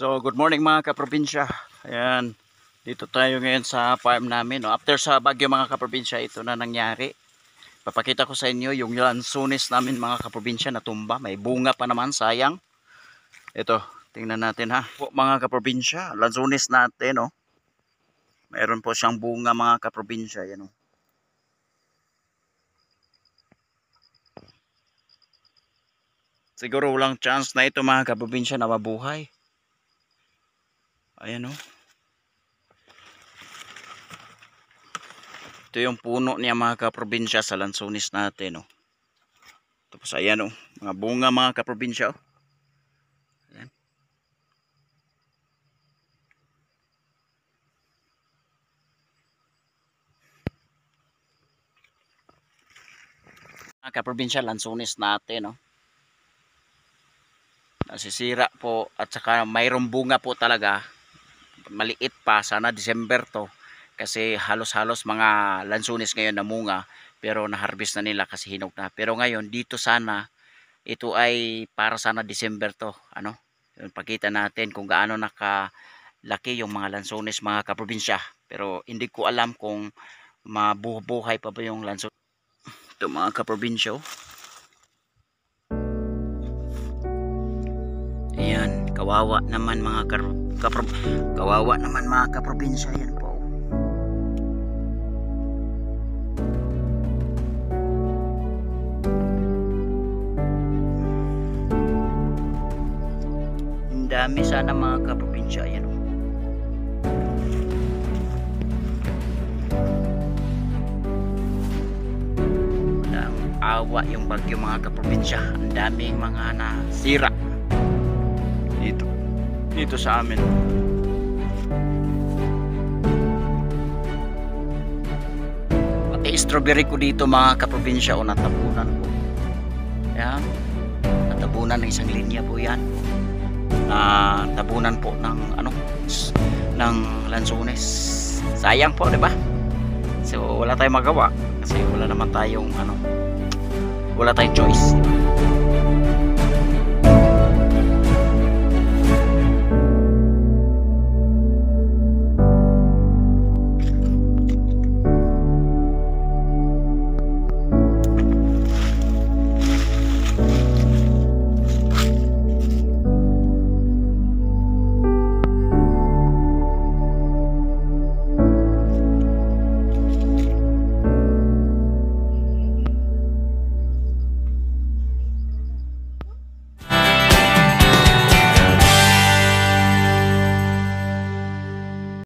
So, good morning mga kaprobinsya. Ayan, dito tayo ngayon sa farm namin. No? After sa bagyo mga kaprobinsya, ito na nangyari. Papakita ko sa inyo yung lansunis namin mga kaprobinsya na tumba. May bunga pa naman, sayang. Ito, tingnan natin ha. Po, mga kaprobinsya, lansunis natin. No? Mayroon po siyang bunga mga kaprobinsya. Yan, no? Siguro walang chance na ito mga kaprobinsya na mabuhay. Ayan o. Ito yung puno niya mga kaprobinsya sa lansunis natin. Tapos ayan mga bunga mga kaprobinsya. Ayan. Mga kaprobinsya, lansunis natin. Nasisira po at saka mayroong bunga po talaga. Maliit pa, sana December to. Kasi halos-halos mga lansunis ngayon na munga, pero na-harvest na nila kasi hinog na. Pero ngayon dito sana ito ay para sana December to. Pakita natin kung gaano nakalaki yung mga lansunis mga kaprobinsya. Pero hindi ko alam kung mabubuhay pa ba yung lansunis. Ito mga kaprobinsya. Ayan, kawawa naman mga kaprobinsya. Yan po. Ang dami sana mga kaprobinsya. Yan o. Walang awa yung bagyo mga kaprobinsya. Ang daming mga nasira dito sa amin. Pati strawberry ko dito mga kaprobinsya natabunan ko. Yan, natabunan ng isang linya po yan. Tabunan po ng ng lansunis. Sayang po, 'di ba? So wala tayong magawa kasi wala naman tayong wala tayong choice.